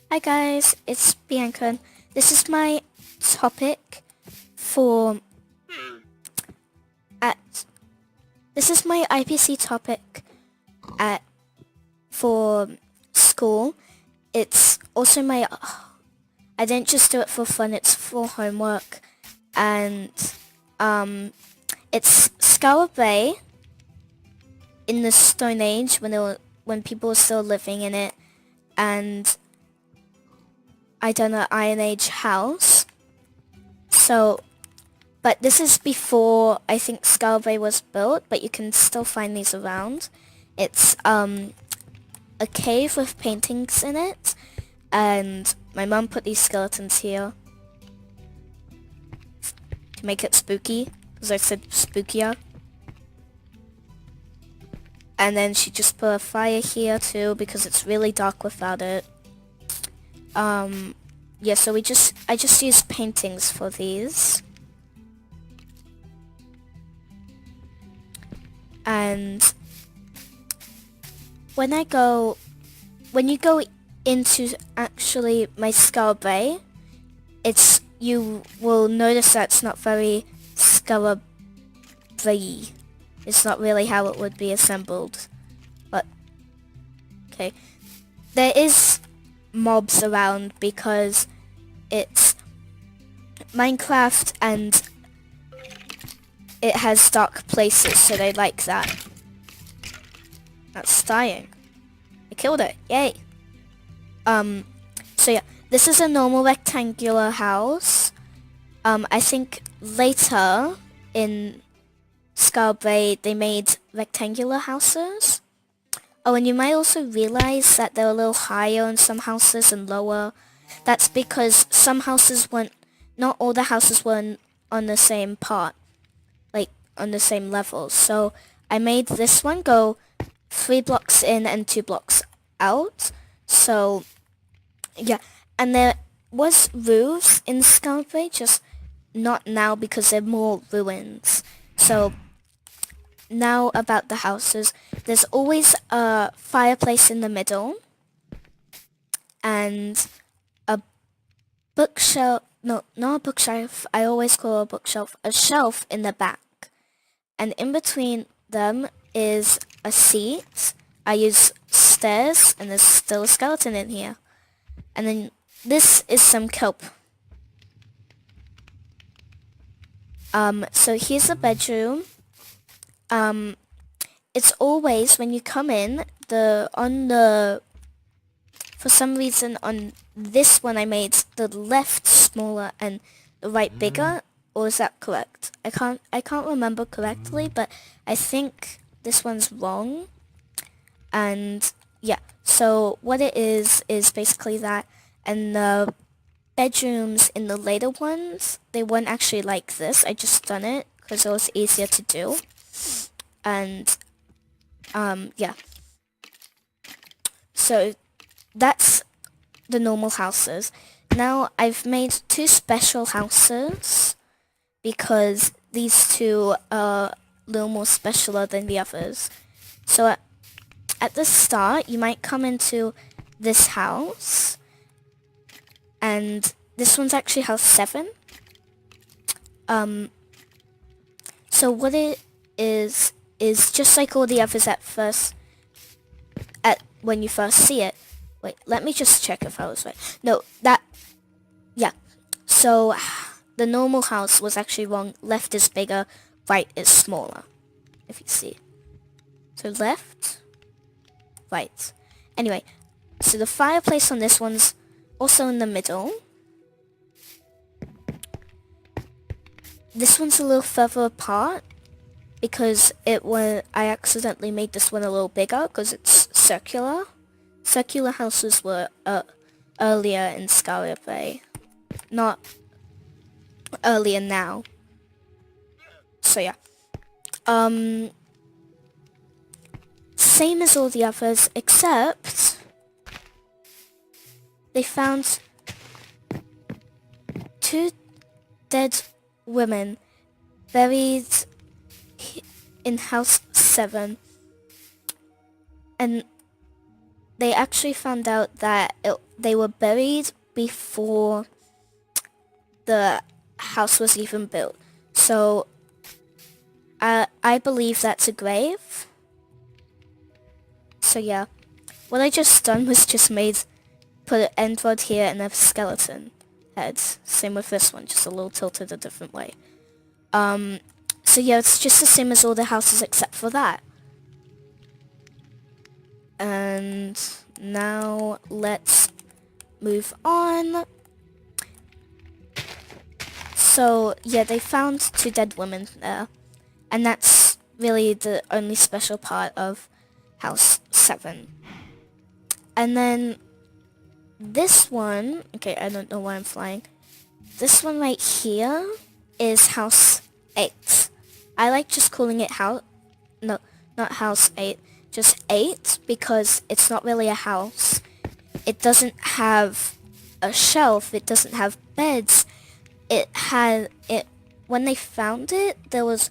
Hi guys, it's Bianca. This is my topic for at this is my IPC topic at for school. It's also my I didn't just do it for fun, it's for homework, and it's Skara Brae in the Stone Age when people were still living in it, and I done an Iron Age house. So, but this is before I think Skara Brae was built, but you can still find these around. It's a cave with paintings in it, and my mum put these skeletons here to make it spooky, because I said spookier. And then she just put a fire here too, because it's really dark without it. Yeah, so I just use paintings for these. And when you go into actually my Skara Brae, you will notice that it's not very Skara Brae. It's not really how it would be assembled. But okay. There is mobs around because it's Minecraft and it has dark places, so they like that. That's dying. I killed it. Yay. So yeah, this is a normal rectangular house. I think later in Skara Brae they made rectangular houses. Oh, and you might also realize that they're a little higher in some houses and lower. That's because some houses not all the houses were on the same part, like on the same level. So I made this one go 3 blocks in and 2 blocks out. So yeah, and there was roofs in Skara Brae, just not now because they're more ruins. So now about the houses, there's always a fireplace in the middle and a bookshelf, no, not a bookshelf, I always call it a bookshelf, a shelf in the back. And in between them is a seat. I use stairs and there's still a skeleton in here. And then this is some kelp. So here's the bedroom. It's always when you come in, for some reason on this one I made the left smaller and the right bigger, or is that correct? I can't remember correctly, but I think this one's wrong. And yeah, so what it is basically that, and the bedrooms in the later ones, they weren't actually like this. I just done it because it was easier to do. And yeah, so that's the normal houses. Now I've made 2 special houses because these 2 are a little more specialer than the others. So at the start you might come into this house, and this one's actually house 7. So what it is just like all the others when you first see it. Wait, let me just check if I was right. No, yeah. So the normal house was actually wrong. Left is bigger, right is smaller, if you see. So left, right. Anyway, so the fireplace on this one's also in the middle. This one's a little further apart because I accidentally made this one a little bigger because it's circular. Circular houses were earlier in Skara Brae, not earlier now. So yeah, same as all the others, except they found 2 dead women buried in house 7, and they actually found out that they were buried before the house was even built. So I believe that's a grave. So yeah, what I just done was just put an end rod here and a skeleton head. Same with this one, just a little tilted a different way. So yeah, it's just the same as all the houses except for that. And now let's move on. So yeah, they found 2 dead women there. And that's really the only special part of House 7. And then this one, okay, I don't know why I'm flying. This one right here is House 8. I like just calling it no, not House 8, just 8 because it's not really a house. It doesn't have a shelf, it doesn't have beds. When they found it, there was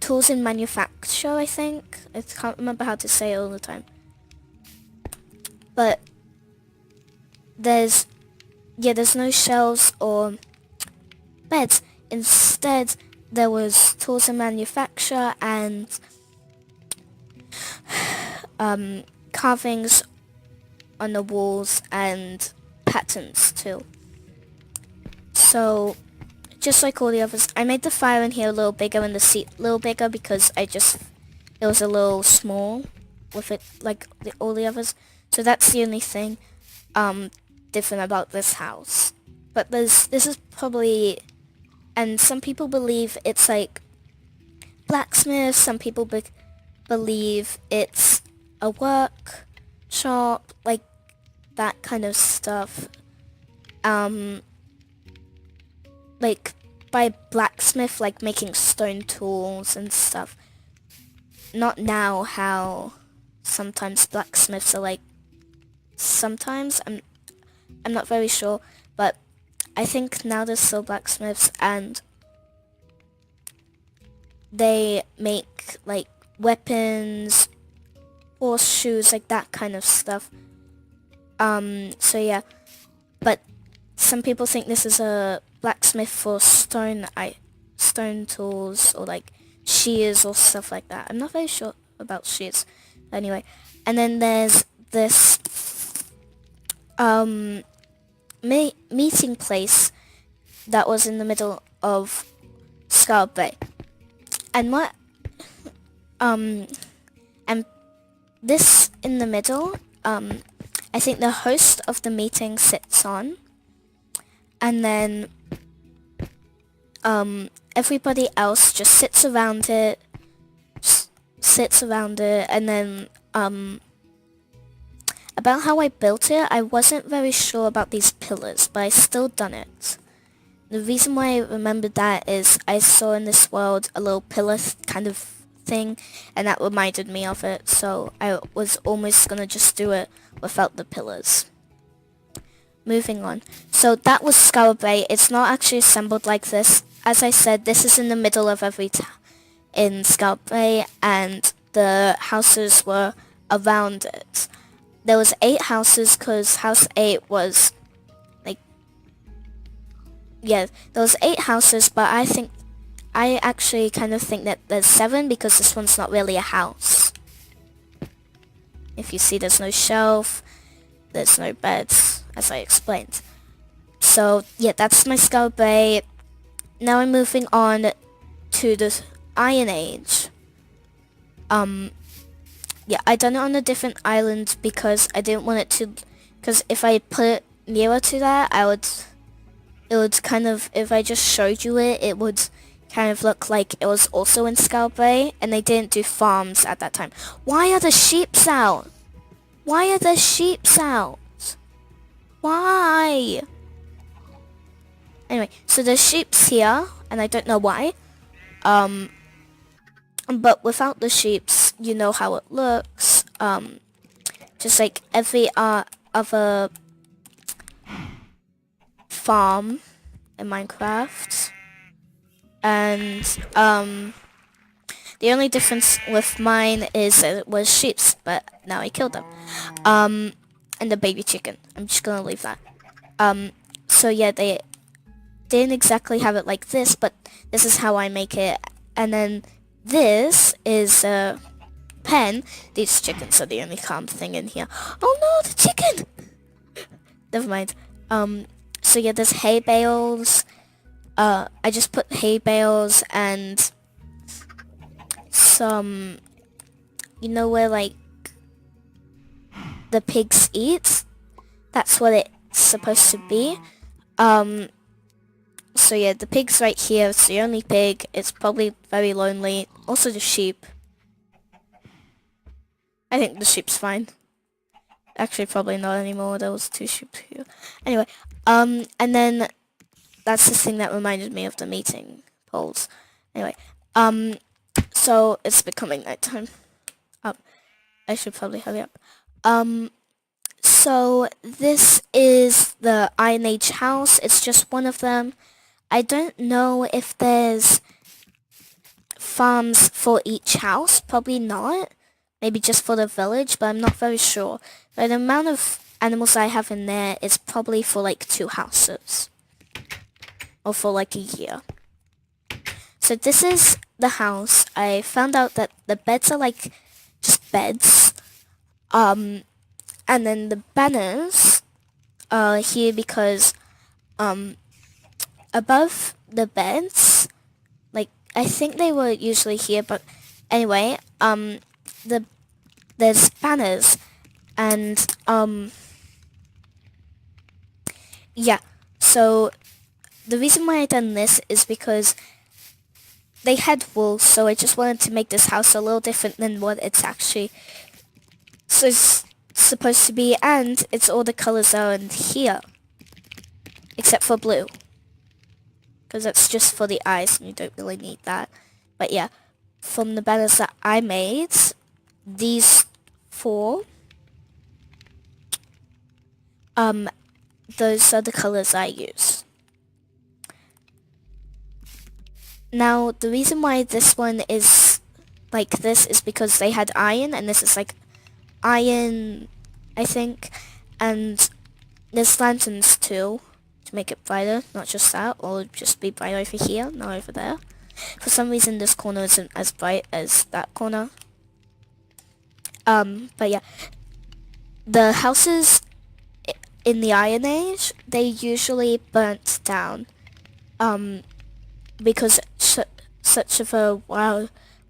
tools in manufacture, I think. I can't remember how to say it all the time. But there's no shelves or beds. Instead, there was tools in manufacture and carvings on the walls and patterns too. So just like all the others, I made the fire in here a little bigger and the seat a little bigger because it was a little small with it like all the others. So that's the only thing different about this house. But this is probably, and some people believe it's like blacksmith, some people believe it's a workshop, like that kind of stuff. Like by blacksmith, like making stone tools and stuff. Not now how sometimes blacksmiths are like, sometimes, I'm not very sure, but I think now there's still blacksmiths and they make like weapons, horseshoes, like that kind of stuff. So yeah, but some people think this is a blacksmith for stone tools or like shears or stuff like that. I'm not very sure about shears. Anyway, and then there's this meeting place that was in the middle of Skara Brae. And and this in the middle, I think the host of the meeting sits on, and then everybody else just sits around it, and then about how I built it, I wasn't very sure about these pillars, but I still done it. The reason why I remembered that is I saw in this world a little pillar kind of thing, and that reminded me of it, so I was almost gonna just do it without the pillars. Moving on. So that was Skara Brae. It's not actually assembled like this. As I said, this is in the middle of every in Skara Brae, and the houses were around it. There was 8 houses because house 8 was like, yeah, there was 8 houses, but I actually kind of think that there's 7 because this one's not really a house. If you see, there's no shelf, there's no beds, as I explained. So yeah, that's my Skara Brae. Now I'm moving on to the Iron Age. Yeah, I done it on a different island because I didn't want it to, because if I put it nearer to that, it would kind of, if I just showed you it, it would kind of look like it was also in Skara Brae, and they didn't do farms at that time. Why are the sheeps out? Why are the sheeps out? Why? Anyway, so the sheep's here, and I don't know why. But without the sheeps, you know how it looks. Just like every other farm in Minecraft. And The only difference with mine is that it was sheep's, but now I killed them. And the baby chicken. I'm just gonna leave that. So yeah, they didn't exactly have it like this, but this is how I make it. And then this is a pen. These chickens are the only calm thing in here. Oh no, the chicken! Never mind. So yeah, there's hay bales. I just put hay bales and some, you know where like the pigs eat? That's what it's supposed to be. So yeah, the pig's right here. It's the only pig. It's probably very lonely. Also the sheep. I think the sheep's fine. Actually, probably not anymore. There was 2 sheep here. Anyway, and then that's the thing that reminded me of the meeting polls. Anyway, so it's becoming nighttime. I should probably hurry up. So this is the Iron Age house. It's just one of them. I don't know if there's farms for each house. Probably not. Maybe just for the village, but I'm not very sure. But the amount of animals I have in there is probably for like 2 houses. Or for like a year. So this is the house. I found out that the beds are like just beds. And then the banners are here because above the beds, like I think they were usually here, but anyway, there's banners and yeah, so the reason why I done this is because they had wool, so I just wanted to make this house a little different than what it's actually supposed to be, and it's all the colors are in here except for blue, because that's just for the eyes and you don't really need that. But yeah, from the banners that I made, these 4, those are the colors I use. Now, the reason why this one is like this is because they had iron, and this is like iron, I think, and there's lanterns too, to make it brighter, not just that, or just be bright over here, not over there. For some reason this corner isn't as bright as that corner. But yeah, the houses in the Iron Age, they usually burnt down, because such of a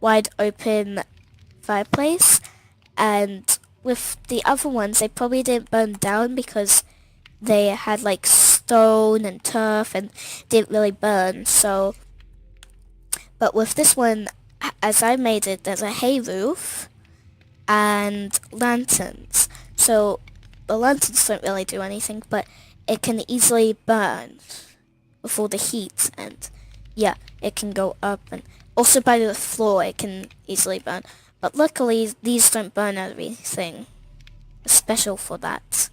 wide open fireplace, and with the other ones, they probably didn't burn down because they had like stone and turf and didn't really burn, so, but with this one, as I made it, there's a hay roof and lanterns, so the lanterns don't really do anything, but it can easily burn with all the heat, and yeah, it can go up, and also by the floor it can easily burn, but luckily these don't burn everything. It's special for that.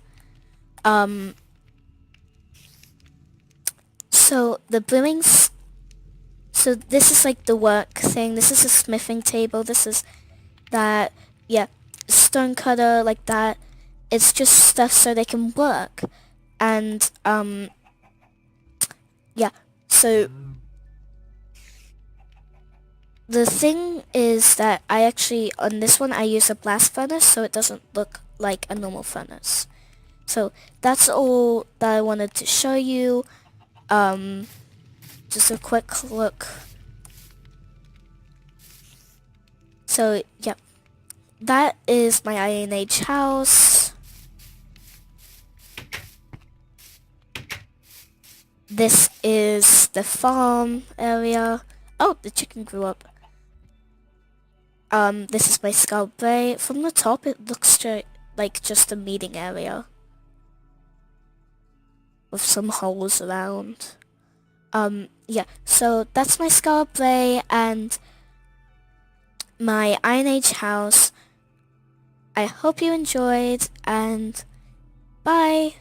So the brewings, so this is like the work thing, this is a smithing table, this is that, yeah, stone cutter, like that. It's just stuff so they can work, and yeah, so the thing is that I actually, on this one, I use a blast furnace, so it doesn't look like a normal furnace. So that's all that I wanted to show you. Just a quick look. So, yeah, that is my Iron Age house. This is the farm area. Oh, the chicken grew up. This is my Skara Brae. From the top, it looks like just a meeting area with some holes around. Yeah, so that's my Skara Brae and my Iron Age house. I hope you enjoyed, and bye!